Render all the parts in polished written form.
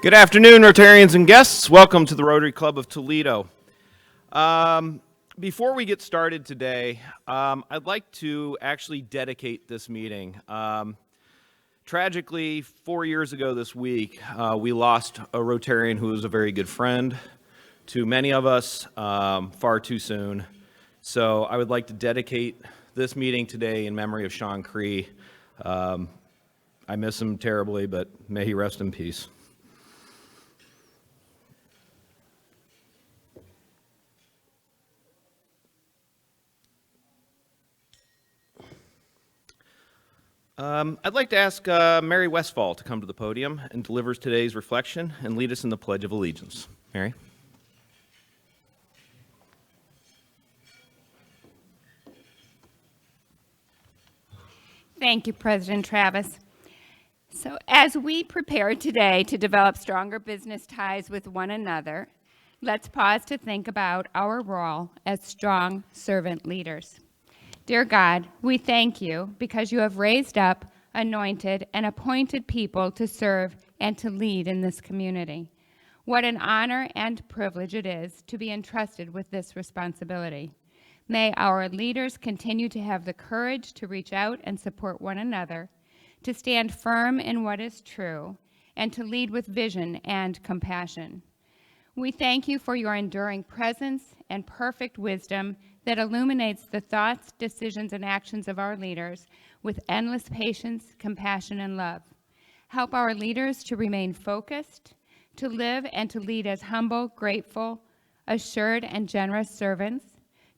Good afternoon, Rotarians and guests. Welcome to the Rotary Club of Toledo. Before we get started today, I'd like to actually dedicate this meeting. Tragically, 4 years ago this week, we lost a Rotarian who was a very good friend to many of us far too soon. So I would like to dedicate this meeting today in memory of Sean Cree. I miss him terribly, but may he rest in peace. I'd like to ask Mary Westfall to come to the podium and deliver today's reflection and lead us in the Pledge of Allegiance. Mary? Thank you, President Travis. So as we prepare today to develop stronger business ties with one another, let's pause to think about our role as strong servant leaders. Dear God, we thank you because you have raised up, anointed, and appointed people to serve and to lead in this community. What an honor and privilege it is to be entrusted with this responsibility. May our leaders continue to have the courage to reach out and support one another, to stand firm in what is true, and to lead with vision and compassion. We thank you for your enduring presence and perfect wisdom that illuminates the thoughts, decisions, and actions of our leaders with endless patience, compassion, and love. Help our leaders to remain focused, to live and to lead as humble, grateful, assured, and generous servants,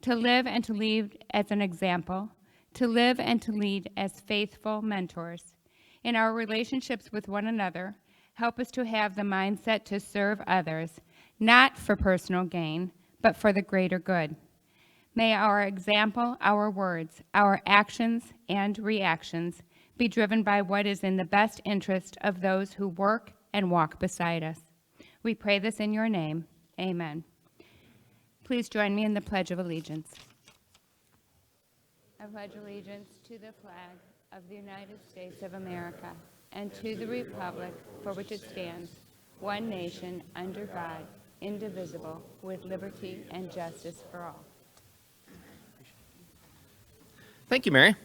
to live and to lead as an example, to live and to lead as faithful mentors. In our relationships with one another, help us to have the mindset to serve others, not for personal gain, but for the greater good. May our example, our words, our actions, and reactions be driven by what is in the best interest of those who work and walk beside us. We pray this in your name. Amen. Please join me in the Pledge of Allegiance. I pledge allegiance to the flag of the United States of America and to the republic for which it stands, one nation, under God, indivisible, with liberty and justice for all. Thank you, Mary.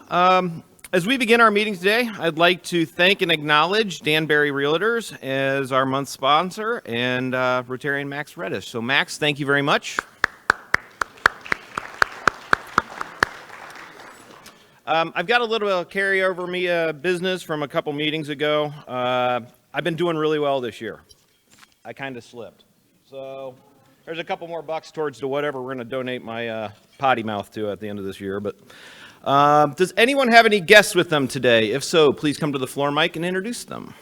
As we begin our meeting today, I'd like to thank and acknowledge Danbury Realtors as our month sponsor and Rotarian Max Reddish. So Max, thank you very much. I've got a little carryover business from a couple meetings ago. I've been doing really well this year. I kind of slipped. So there's a couple more bucks towards to whatever we're going to donate my potty mouth to at the end of this year. But does anyone have any guests with them today? If so, please come to the floor mic and introduce them.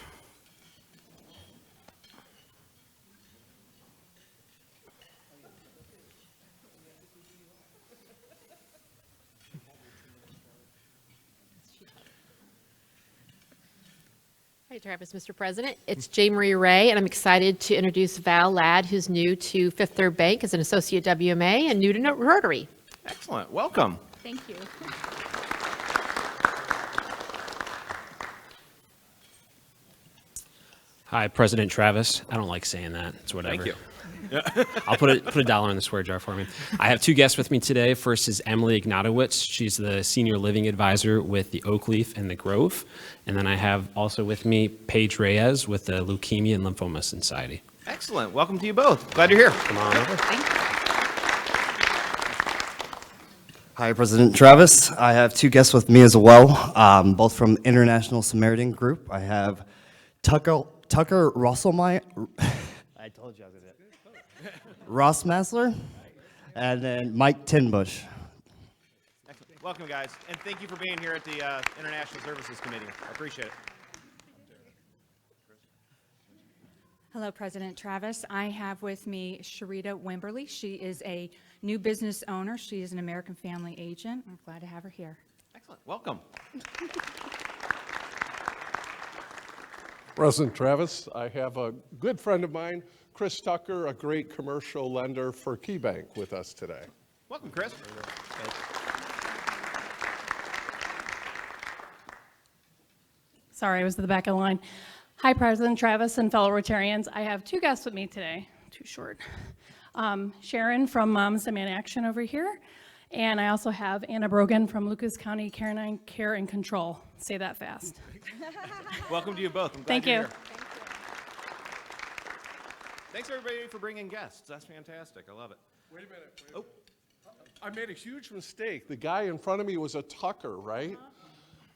Hi, Travis, Mr. President. It's J. Marie Ray, and I'm excited to introduce Val Ladd, who's new to Fifth Third Bank as an associate WMA and new to Rotary. Excellent. Welcome. Thank you. Hi, President Travis. I don't like saying that. It's whatever. Thank you. I'll put a dollar in the swear jar for me. I have two guests with me today. First is Emily Ignatowicz. She's the Senior Living Advisor with the Oak Leaf and the Grove. And then I have also with me Paige Reyes with the Leukemia and Lymphoma Society. Excellent. Welcome to you both. Glad you're here. Come on over. Thank you. Hi, President Travis. I have two guests with me as well, both from International Samaritan Group. I have Tucker Rosselmeyer. I told you I was going to do it. Ross Massler, and then Mike Tinbush. Excellent. Welcome, guys. And thank you for being here at the International Services Committee. I appreciate it. Hello, President Travis. I have with me Sharita Wimberly. She is a new business owner. She is an American Family agent. I'm glad to have her here. Excellent. Welcome. President Travis, I have a good friend of mine, Chris Tucker, a great commercial lender for KeyBank with us today. Welcome, Chris. Sorry, I was at the back of the line. Hi, President Travis and fellow Rotarians. I have two guests with me today. Too short. Sharon from Moms Demand Action over here, and I also have Anna Brogan from Lucas County Canine Care and Control. Say that fast. Welcome to you both. I'm glad Thank you're you. here. Thanks everybody for bringing guests. That's fantastic. I love it. Wait a minute. Oh, I made a huge mistake. The guy in front of me was a Tucker, right?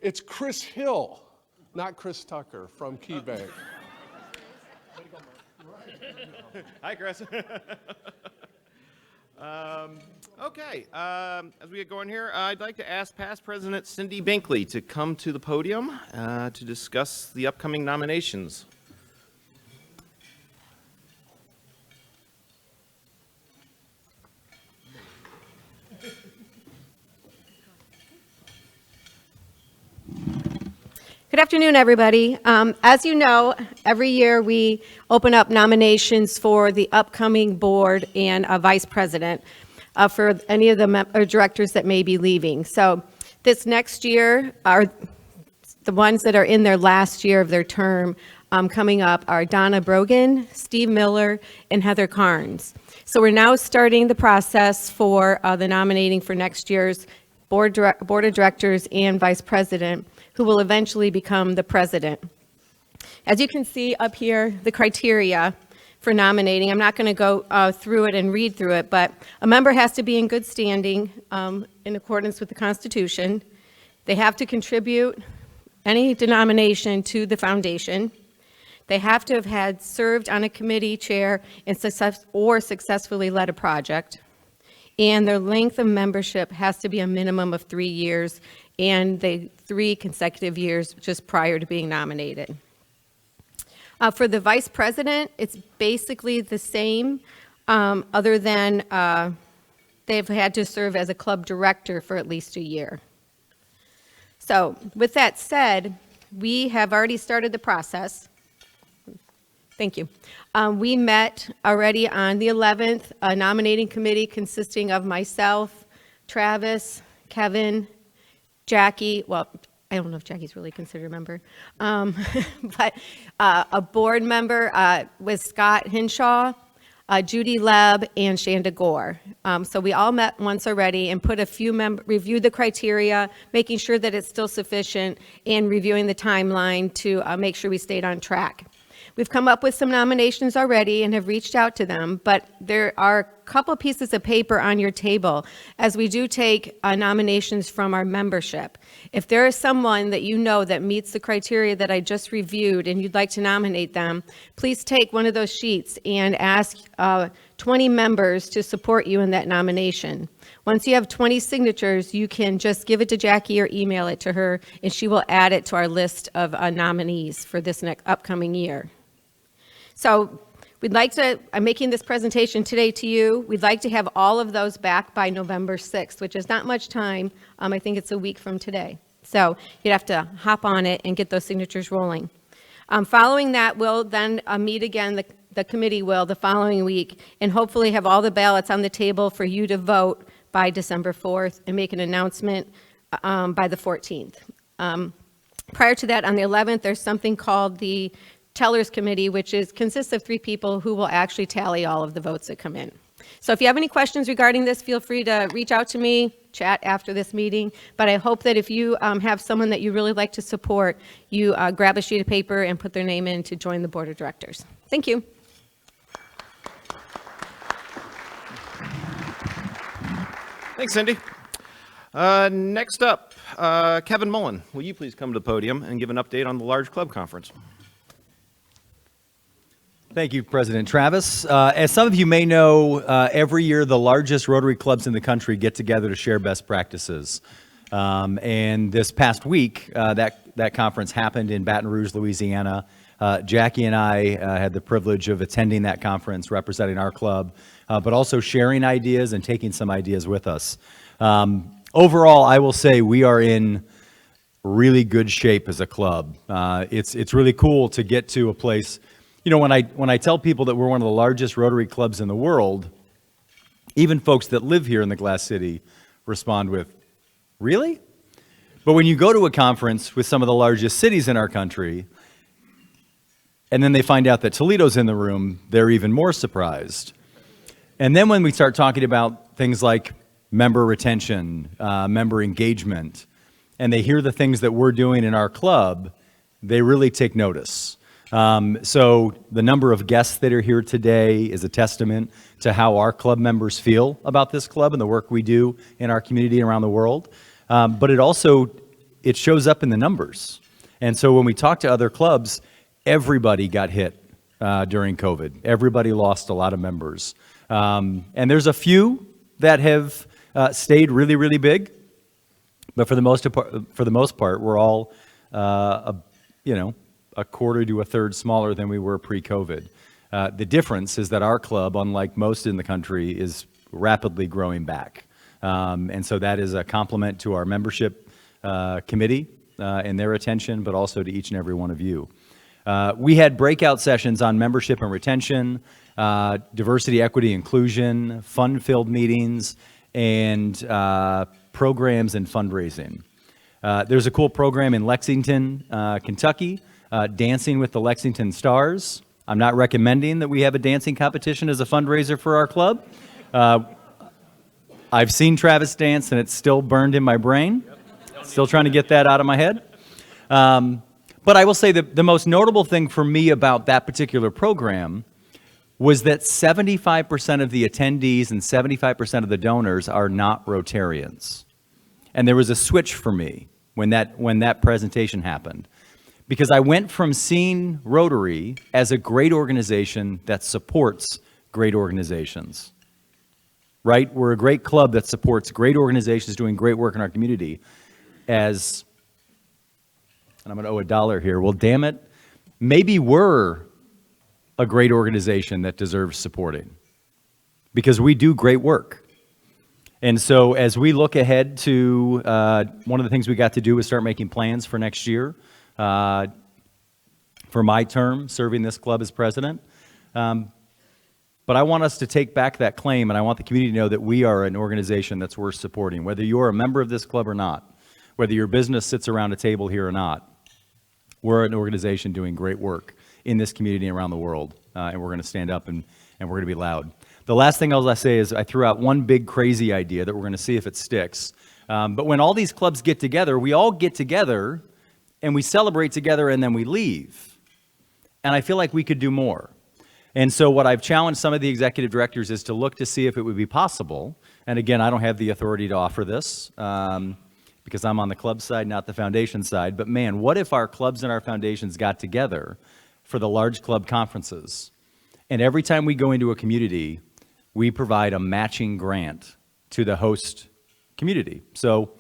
It's Chris Hill, not Chris Tucker from KeyBank. hi, Chris. Okay, as we get going here, I'd like to ask past President Cindy Binkley to come to the podium to discuss the upcoming nominations. Good afternoon, everybody. As you know, every year we open up nominations for the upcoming board and vice president for any of the directors that may be leaving. So this next year are the ones that are in their last year of their term coming up are Donna Brogan, Steve Miller, and Heather Carnes. So we're now starting the process for the nominating for next year's board of directors and vice president, who will eventually become the president. As you can see up here, the criteria for nominating, I'm not going to go through it and read through it, but a member has to be in good standing in accordance with the Constitution. They have to contribute any denomination to the foundation. They have to have had served on a committee chair and successfully led a project. And their length of membership has to be a minimum of 3 years, and the 3 consecutive years just prior to being nominated. For the vice president, it's basically the same, other than they've had to serve as a club director for at least a year. So with that said, we have already started the process. Thank you. We met already on the 11th, a nominating committee consisting of myself, Travis, Kevin, Jackie, well, I don't know if Jackie's really considered a member, but a board member was Scott Hinshaw, Judy Leb, and Shanda Gore. So we all met once already and put a few reviewed the criteria, making sure that it's still sufficient, and reviewing the timeline to make sure we stayed on track. We've come up with some nominations already and have reached out to them, but there are a couple pieces of paper on your table as we do take nominations from our membership. If there is someone that you know that meets the criteria that I just reviewed and you'd like to nominate them, please take one of those sheets and ask 20 members to support you in that nomination. Once you have 20 signatures, you can just give it to Jackie or email it to her, and she will add it to our list of nominees for this next upcoming year. So I'm making this presentation today to you. We'd like to have all of those back by November 6th, which is not much time. I think it's a week from today. So you'd have to hop on it and get those signatures rolling. Following that, we'll then meet again, the committee will, the following week, and hopefully have all the ballots on the table for you to vote by December 4th and make an announcement by the 14th. Prior to that, on the 11th, there's something called the Tellers Committee, which consists of 3 people who will actually tally all of the votes that come in. So if you have any questions regarding this, feel free to reach out to me, chat after this meeting. But I hope that if you have someone that you really like to support, you grab a sheet of paper and put their name in to join the board of directors. Thank you. Thanks, Cindy. Next up, Kevin Mullen, will you please come to the podium and give an update on the large club conference? Thank you, President Travis. As some of you may know, every year the largest Rotary clubs in the country get together to share best practices. And this past week, that conference happened in Baton Rouge, Louisiana. Jackie and I had the privilege of attending that conference, representing our club, but also sharing ideas and taking some ideas with us. Overall, I will say we are in really good shape as a club. It's really cool to get to a place. You know, when I tell people that we're one of the largest Rotary clubs in the world, even folks that live here in the Glass City respond with, "Really?" But when you go to a conference with some of the largest cities in our country, And then they find out that Toledo's in the room, they're even more surprised. And then when we start talking about things like member retention, member engagement, and they hear the things that we're doing in our club, they really take notice. So the number of guests that are here today is a testament to how our club members feel about this club and the work we do in our community around the world. But it shows up in the numbers. And so when we talk to other clubs, everybody got hit during COVID. Everybody lost a lot of members. And there's a few that have stayed really, really big. But for the most part, we're all, a quarter to a third smaller than we were pre-COVID. The difference is that our club, unlike most in the country, is rapidly growing back. And so that is a compliment to our membership committee and their attention, but also to each and every one of you. We had breakout sessions on membership and retention, diversity, equity, inclusion, fun-filled meetings, and programs and fundraising. There's a cool program in Lexington, Kentucky, Dancing with the Lexington Stars. I'm not recommending that we have a dancing competition as a fundraiser for our club. I've seen Travis dance, and it's still burned in my brain. Still trying to get that out of my head. But I will say that the most notable thing for me about that particular program was that 75% of the attendees and 75% of the donors are not Rotarians. And there was a switch for me when that presentation happened. Because I went from seeing Rotary as a great organization that supports great organizations. Right? We're a great club that supports great organizations doing great work in our community as, and I'm going to owe $1 here, well, damn it, maybe we're a great organization that deserves supporting because we do great work. And so as we look ahead to, one of the things we got to do was start making plans for next year, for my term serving this club as president. But I want us to take back that claim, and I want the community to know that we are an organization that's worth supporting, whether you're a member of this club or not, whether your business sits around a table here or not. We're an organization doing great work in this community and around the world, and we're going to stand up and we're going to be loud. The last thing I'll say is I threw out one big crazy idea that we're going to see if it sticks. But when all these clubs get together, we all get together and we celebrate together and then we leave. And I feel like we could do more. And so what I've challenged some of the executive directors is to look to see if it would be possible. And again, I don't have the authority to offer this because I'm on the club side, not the foundation side. But man, what if our clubs and our foundations got together for the large club conferences? And every time we go into a community, we provide a matching grant to the host community. So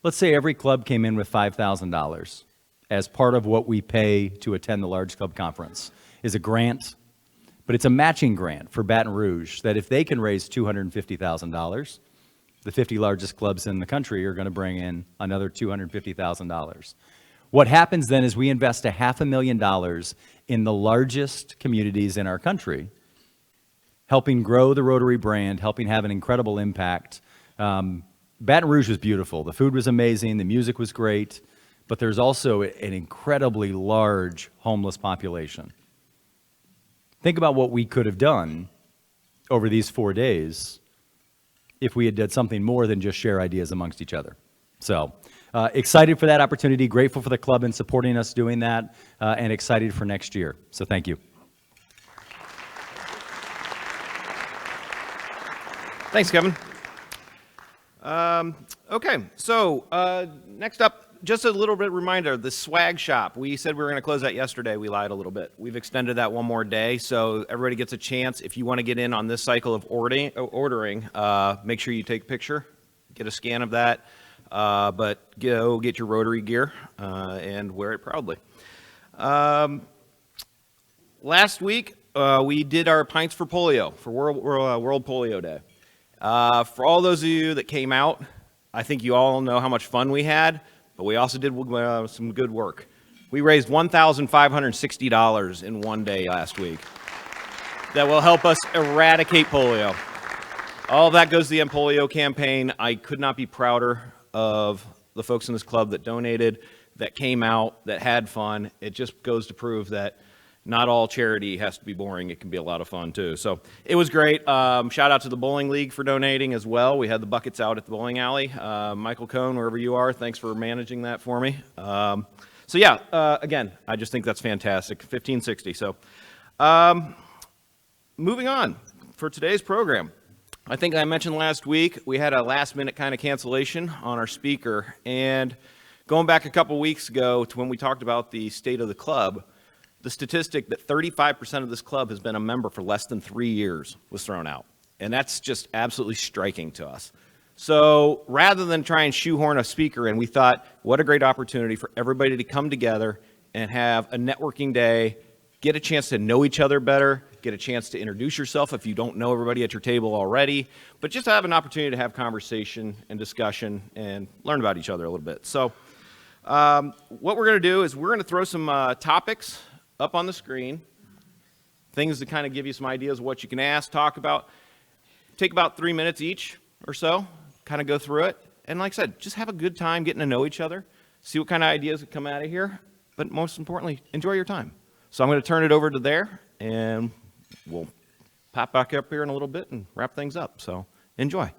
let's say every club came in with $5,000 as part of what we pay to attend the large club conference is a grant, but it's a matching grant for Baton Rouge that if they can raise $250,000, the 50 largest clubs in the country are going to bring in another $250,000. What happens then is we invest $500,000 in the largest communities in our country, helping grow the Rotary brand, helping have an incredible impact. Baton Rouge was beautiful. The food was amazing. The music was great. But there's also an incredibly large homeless population. Think about what we could have done over these 4 days if we had done something more than just share ideas amongst each other. So excited for that opportunity, grateful for the club in supporting us doing that, and excited for next year. So thank you. Thanks, Kevin. Okay, so next up, just a little bit reminder, the swag shop. We said we were going to close that yesterday. We lied a little bit. We've extended that one more day, so everybody gets a chance. If you want to get in on this cycle of ordering, make sure you take a picture, get a scan of that, but go get your Rotary gear and wear it proudly. Last week, we did our Pints for Polio, for World Polio Day. For all those of you that came out, I think you all know how much fun we had, but we also did some good work. We raised $1,560 in one day last week. That will help us eradicate polio. All of that goes to the End Polio campaign. I could not be prouder of the folks in this club that donated, that came out, that had fun. It just goes to prove that, not all charity has to be boring. It can be a lot of fun too. So it was great. Shout out to the bowling league for donating as well. We had the buckets out at the bowling alley. Michael Cohn, wherever you are, thanks for managing that for me. So yeah, again, I just think that's fantastic. 1560. So moving on for today's program. I think I mentioned last week we had a last minute kind of cancellation on our speaker, and going back a couple weeks ago to when we talked about the state of the club, the statistic that 35% of this club has been a member for less than 3 years was thrown out. And that's just absolutely striking to us. So rather than try and shoehorn a speaker in, we thought, what a great opportunity for everybody to come together and have a networking day, get a chance to know each other better, get a chance to introduce yourself if you don't know everybody at your table already, but just have an opportunity to have conversation and discussion and learn about each other a little bit. So what we're going to do is we're going to throw some topics up on the screen, things to kind of give you some ideas of what you can ask, talk about. Take about 3 minutes each or so, kind of go through it. And like I said, just have a good time getting to know each other, see what kind of ideas that come out of here, but most importantly, enjoy your time. So I'm going to turn it over to there, and we'll pop back up here in a little bit and wrap things up. So enjoy.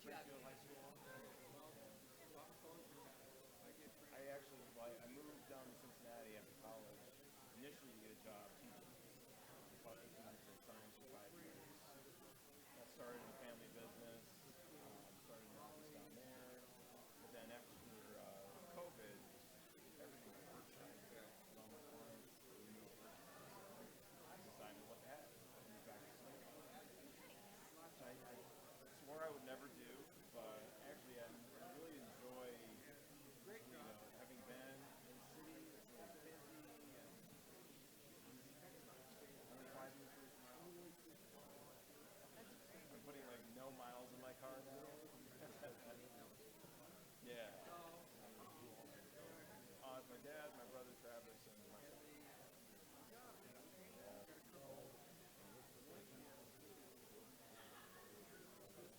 I actually, I moved down to Cincinnati after college, initially to get a job teaching. I taught economics and science for 5 years. Got started in a family business, started an office down there. But then after COVID, everything was virtual. And all my clients moved virtual. I decided, what the heck? I moved back to Toledo. Which I swore I would never do, but actually I really enjoy Toledo. Having been in the city, it's really busy, and only 5 years away from my office. I'm putting like no miles in my car now. Yeah. It's my dad, my brother Travis, and myself.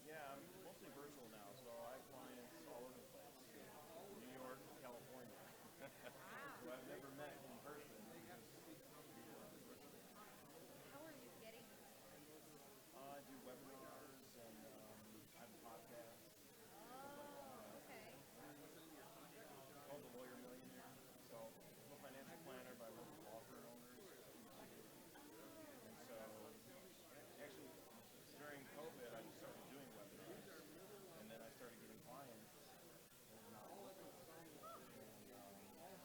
Yeah, I'm mostly virtual now, so I have clients all over the place. New York, California. Who I've never met in person. How are you getting this? I do webinars and I have a podcast. Oh, okay. It's called The Lawyer Millionaire. So I'm a financial planner, but I work with law firm owners. And so actually during COVID I just started doing webinars. And then I started getting clients.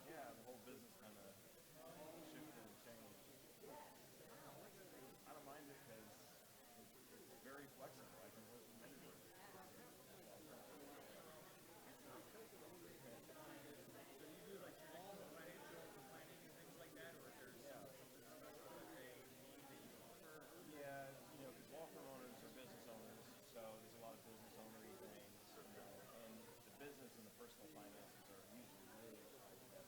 Yeah, the whole business kind of shifted and changed. I don't mind it because it's very flexible. I can work from anywhere. Yeah, because law firm owners are business owners, so there's a lot of business owner things, and the business and the personal finances are usually really hard to get.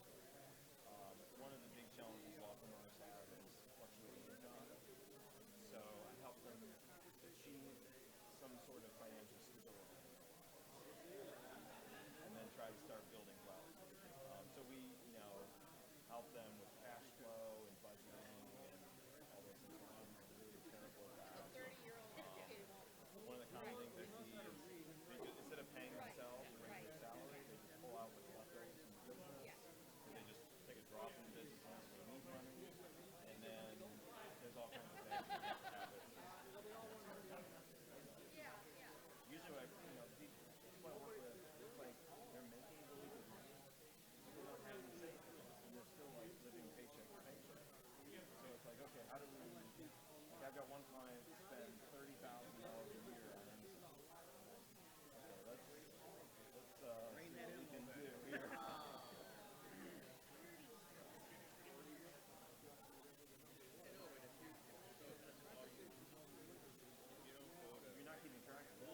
One of the big challenges law firm owners have is fluctuating income. So I help them achieve some sort of financial stability and then try to start building wealth. So we, help them with cash flow and budgeting and all those things. I'm really terrible at that. 30-year-old. One of the common things I see is they just, instead of paying themselves a regular salary, they just pull out what's left over from the business. And they just take a drop in the business unless they need money. And then there's all kinds of bad habits. Usually when people I work with, it's like they're making really good money. They don't have any savings. And they're still like living paycheck to paycheck. So it's like, okay, how do we, I've got one client who spends $30,000 a year on anything. Okay, let's see what we can do here. You're not keeping track of it.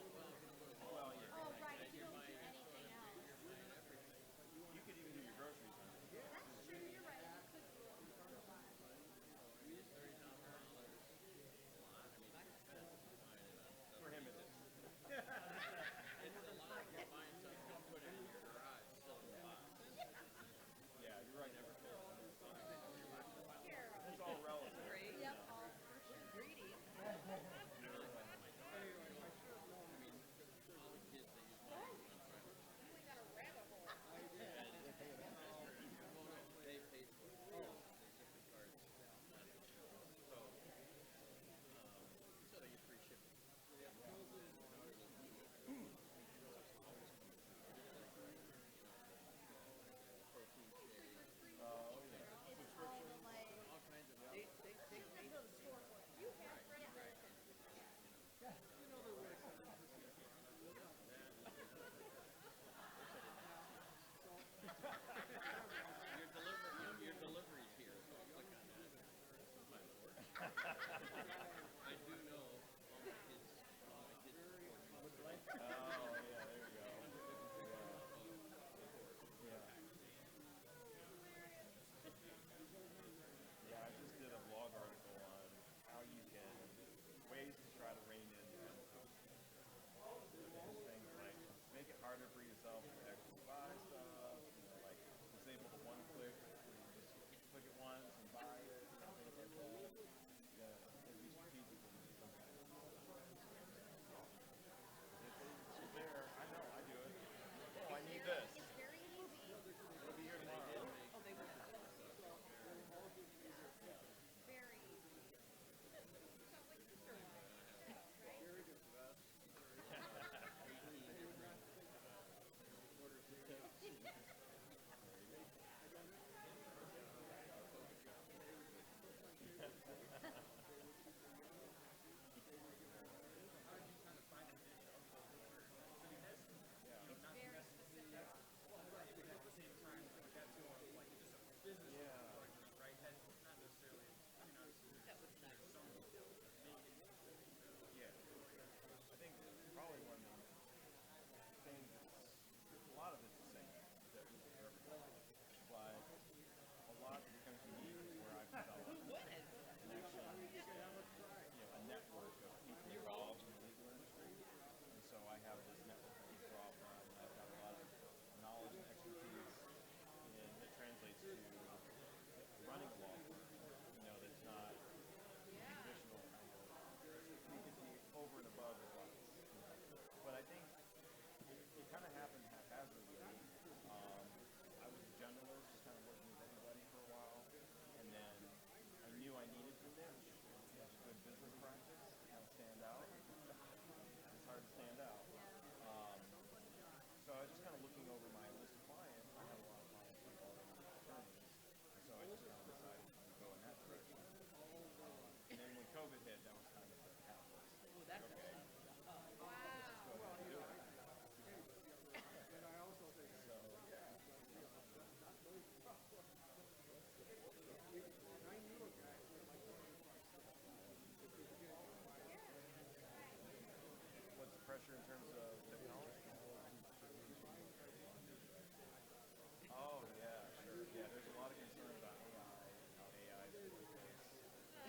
to running a law firm, that's not traditional kind of, you can see over and above advice. But I think it kind of happened haphazardly. I was a generalist, just kind of working with everybody for a while, and then I knew I needed to niche, good business practice, kind of stand out. It's hard to stand out. So I was just kind of looking over my list of clients. I had a lot of clients who were already attorneys, and so I just kind of decided to go in that direction. And then when COVID hit, that was kind of the catalyst. Okay. What's the pressure in terms of technology? Oh, yeah, sure. Yeah, there's a lot of concern about AI, how AI is going to replace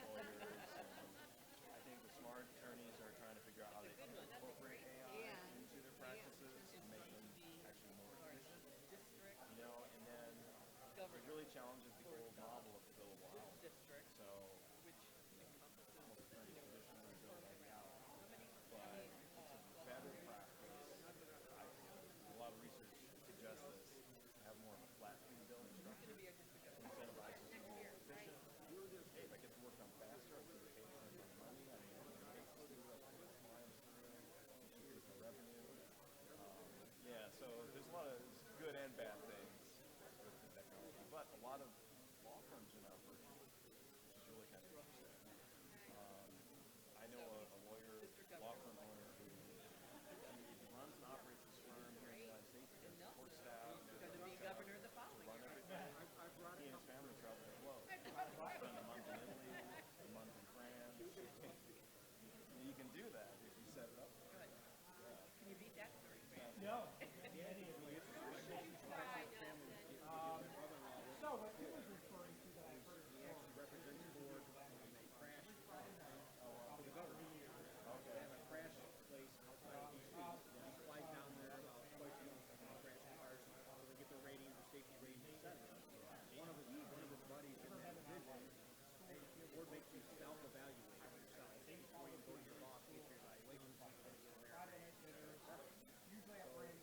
lawyers. And I think the smart attorneys are trying to figure out how they can incorporate AI into their practices to make them actually more efficient. And then it really challenges the old model of the billable hour. So most attorneys traditionally bill by the hour. But it's a better practice, I feel. A lot of research suggests this, to have more of a flat fee billing structure. Incentivizes you more efficient. Hey, if I get the work done faster, I'm going to pay more money. I mean, I'm going to make clients through, increase the revenue. Yeah, so there's a lot of good and bad things with the technology. But a lot of law firms are now working, which is really kind of interesting. I know a lawyer, law firm owner who he runs and operates his firm here in the United States. He has support staff. Going to be governor the following year. He and his family travel the globe. Spend a month in Italy, a month in France. You can do that if you set it up. Good. Can you beat that? No. So what he was referring to that I heard he actually represents the board on a crash of the government. They have a crash place outside of DC, and he flies down there twice a month to crash cars, to get their ratings, their safety ratings, etc. One of his buddies in that division, the board makes you self-evaluate yourself before you go to your boss to get your evaluation. Usually I bring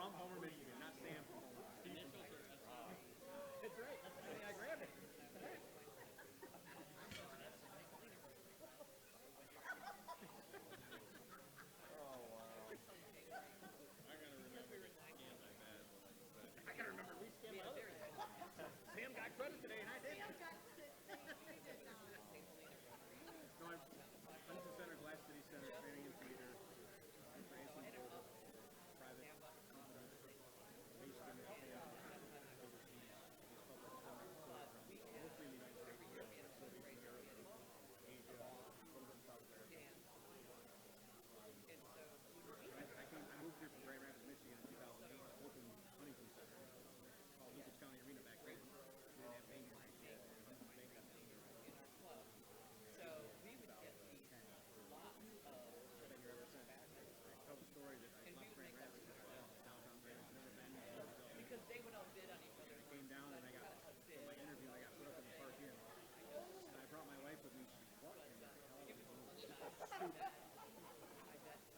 from Homer, Michigan, not Sam from Homer. Steve from Homer. That's right. That's the thing I grabbed it. I gotta remember we scanned my other. Sam got credit today, and I didn't. No, I'm Huntington Center, Glass City Center, Training and Theater, private company, based in overseas, public mostly in the United States, facilities in Europe, Asia, a little bit in South America. I moved here from Grand Rapids, Michigan in 2008 to open Huntington Center, called Lucas County Arena back then. We didn't have Banger yet. So we would get lots of. I've been here ever since. I tell the story that I left Grand Rapids, downtown Grand Rapids, never been there. Because they would all bid on each other. I came down and I got, for my interview, I got put up in the park here. And I brought my wife with me. She said, what in the hell are you doing? I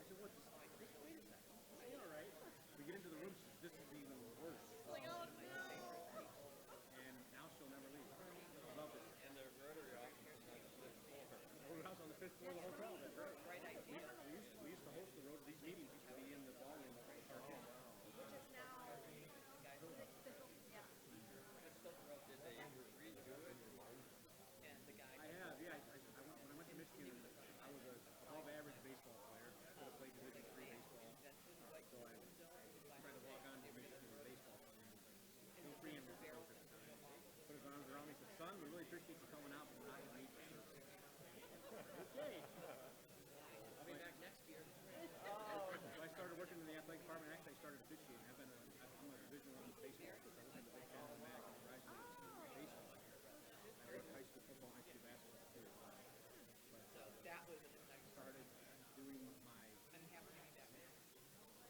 said, what? Wait a second. I said, all right. We get into the room, this is even worse. Like, oh no! And now she'll never leave. I love it. And the Rotary office is on the fifth floor. Rotary house on the fifth floor of the hotel, that's right. Right idea. We used to host the Rotary, these meetings used to be in the ballroom of the park. Which is now, I have, yeah. When I went to Michigan, I was a above average baseball player. I could have played Division III baseball. So I tried to walk on to Michigan baseball. No free and was broke at the time. Put his arms around me and said, son, we really appreciate you coming out, but we're not going to meet you. Okay. I'll be back next year. So I started working in the athletic department. Actually, I started officiating. I'm a Division I baseball coach. I was in the Big Ten and back and graduated baseball here. I worked high school football, high school basketball too. But that was I started doing my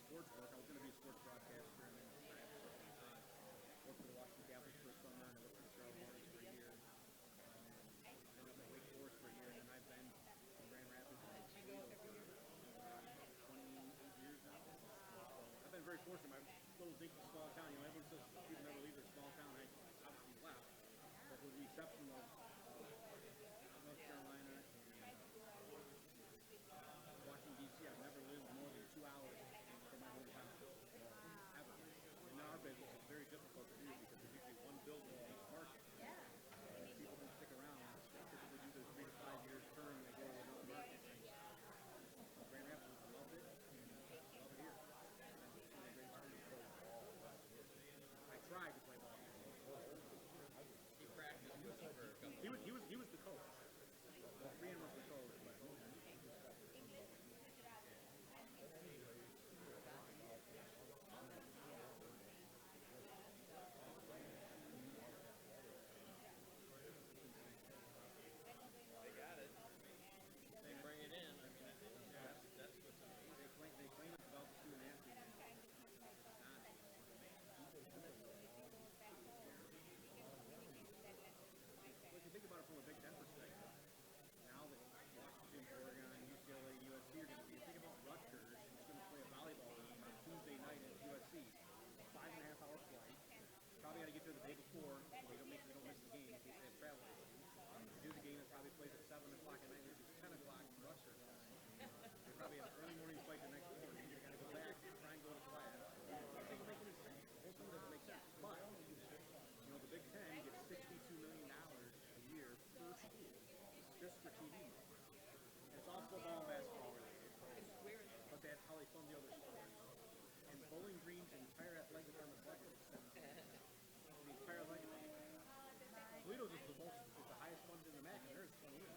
sports work. I was going to be a sports broadcaster, and then I worked for the Washington Capitals for a summer, and I worked for the Charlotte Hornets for a year. Ended up at Wake Forest for a year, and then I've been in Grand Rapids for 28 years now. So I've been very fortunate. My little dinky small town, everyone says people never leave their small town. I obviously left. But with the exception of North Carolina and Washington, D.C., I've never lived more than 2 hours from my hometown, ever. In our business, it's very difficult to do because there's usually one building in each market. People don't stick around. They typically do their 3 to 5 years term, they go to another market. Grand Rapids loved it, and love it here. I tried to play ball. He practiced with you for a couple. He was the coach. Well, Brian was the coach, but they got it. They bring it in. I mean, that's what's amazing. They claim it's about 2.5 years. If you think about it from a Big Ten perspective, now that Washington, Oregon, UCLA, USC are going to be, think about Rutgers, who's going to play a volleyball game on Tuesday night at USC. 5.5-hour flight. Probably got to get there the day before. They don't miss the game in case they have travel issues. They do the game, it probably plays at 7 o'clock at night, which is 10 o'clock in Rutgers. They probably have an early morning flight the next morning. You got to go back, try and go to class. It doesn't make any sense. The whole thing doesn't make sense. But, the Big Ten gets $62 million a year per school just for TV. And it's all football and basketball related. But that's how they fund the other sports. And Bowling Green's entire athletic department budget is the entire athletic department. Toledo's is the highest funded in the MAC, and theirs is 28.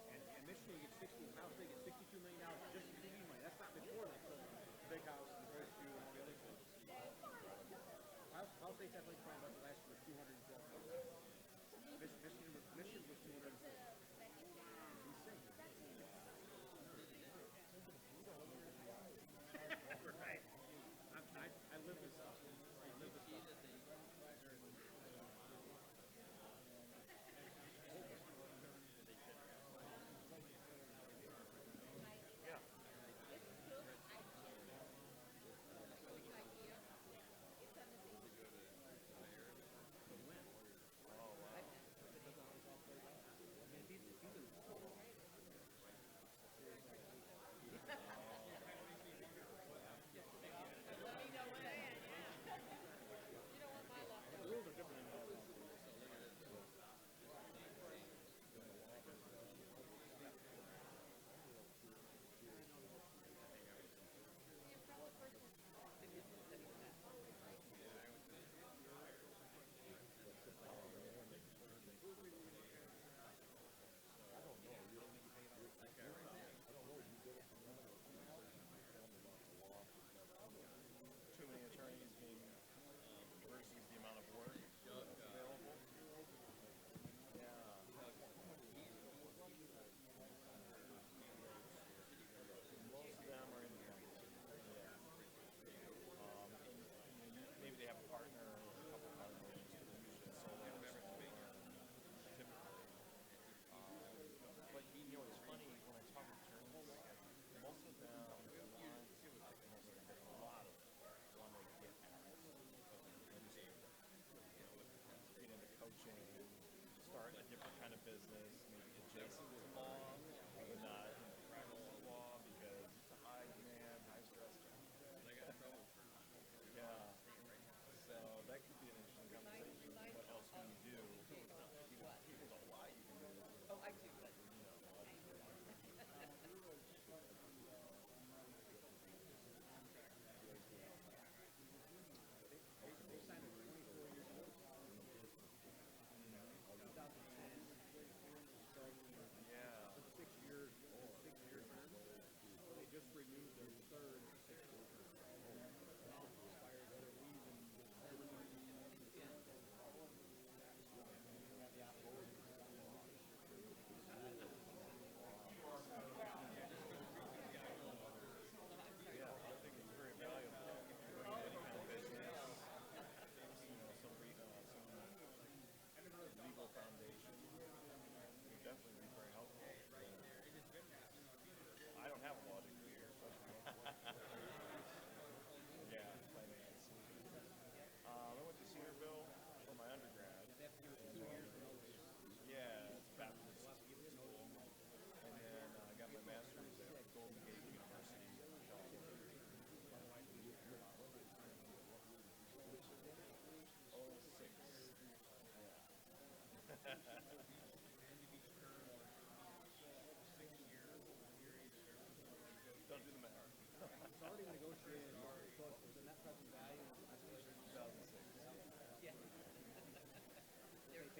And Michigan gets Ohio State gets $62 million just for TV money. That's not before they sold the big house and the Rose Shoe and all the other things. Ohio State's athletic department budget last year was $212 million. Michigan was $206 million. Insane. Right. I live this stuff. I live this stuff.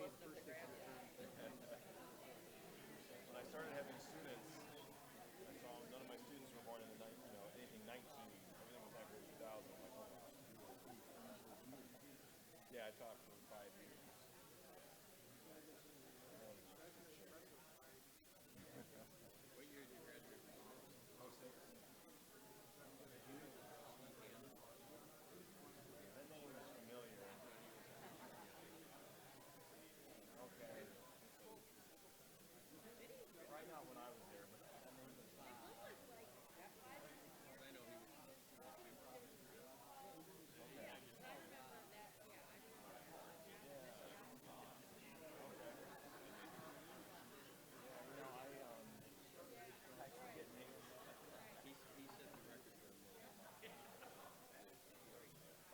When I started having students, I saw none of my students were born in the anything 19. Everything was after 2000. I'm like, oh, wow. Yeah, I taught for 5 years. What year did you graduate from? Oh, 06. That name is familiar. Okay. Right now when I was there, but that name was I know he was.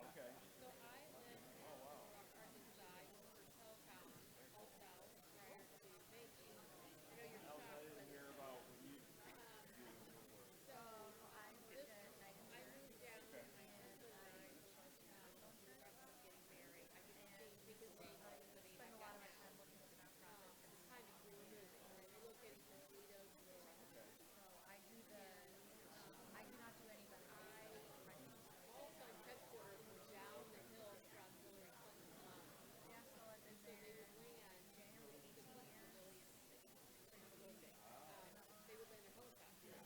Okay. Okay. I didn't hear about what you do. So I worked at night insurance. Okay. And I getting married. And because I spend a lot of my time working with the nonprofits. At the time, it's really busy. I relocated from Toledo to Rotary. So I do I do not do any benefits. I also headquarters were down the hill from Hillary Clinton's mom. Yeah, so I've been there. January 18 years. They would land their helicopter.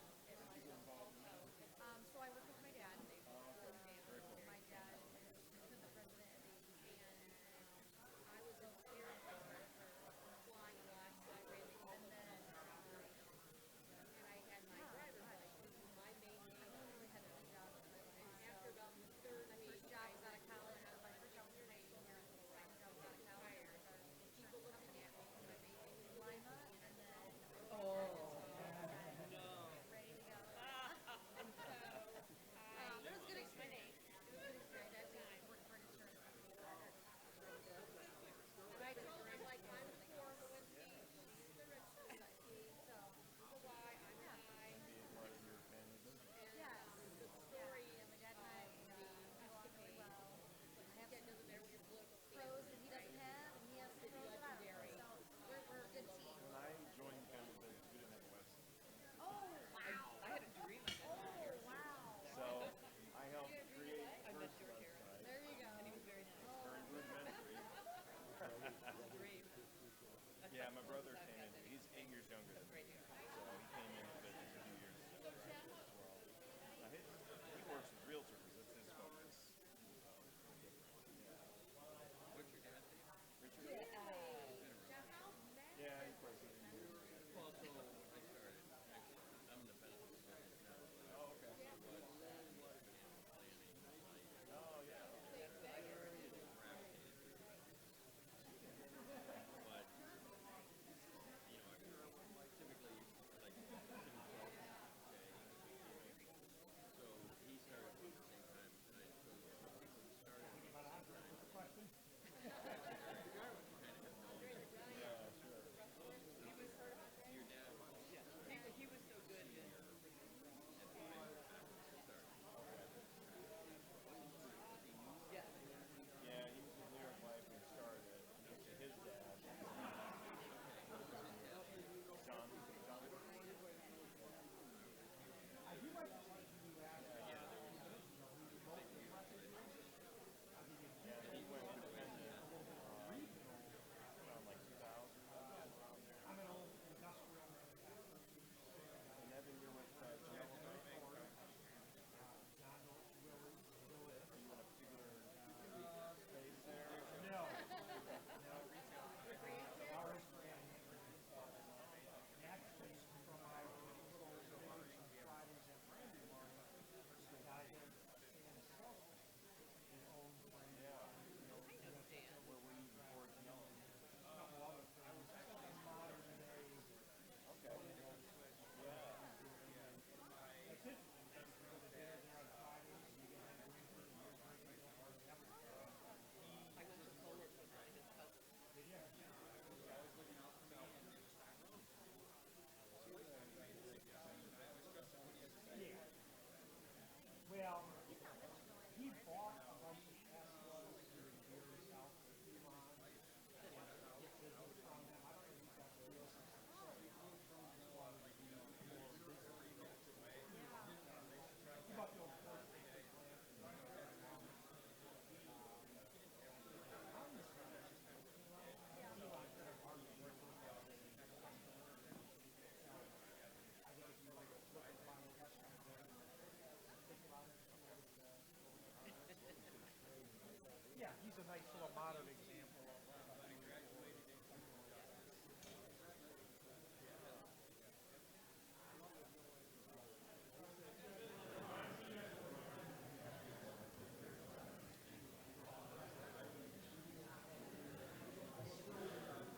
So I work with my dad. My dad is the president and I was over here flying a lot. So I ran and then and I had my driver's license. This is my main name. I really had a job in my life. And after about the third week, job was out of college. I was like, first job was in high school. Second job was out of college. People looking at me because my main name was Lima. And then ready to go. And so it was good experience. It was good experience. I actually worked for an insurance company. And I told her, I'm like, I'm the formal and she's the rich society. So why I'm high. Yes, the story and my dad and I get along really well. I have some pros that he doesn't have, and he has some pros that I don't have. So we're a good team. When I joined the family business, we didn't have a website. Oh, wow. I had a dream of that. Oh, wow. So I helped create the first website. There you go. And he was very nice. Very rudimentary. Yeah, my brother came in. He's 8 years younger than me. So he came into the business a few years ago as well. Now he works with realtors. That's his focus. What's your dad's name? Richard? Yeah, he plays it. Well, so when I started, actually, I'm in the benefits business now. Oh, okay. Oh, yeah. But, typically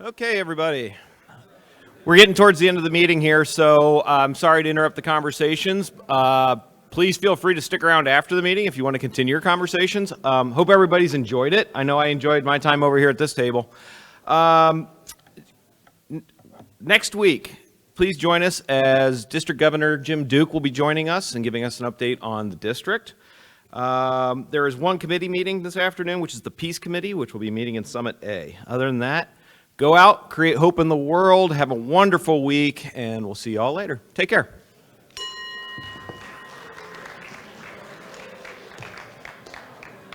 Okay, everybody. We're getting towards the end of the meeting here, so I'm sorry to interrupt the conversations. Please feel free to stick around after the meeting if you want to continue your conversations. Hope everybody's enjoyed it. I know I enjoyed my time over here at this table. Next week, please join us as District Governor Jim Duke will be joining us and giving us an update on the district. There is one committee meeting this afternoon, which is the Peace Committee, which will be meeting in Summit A. Other than that, go out, create hope in the world, have a wonderful week, and we'll see you all later. Take care.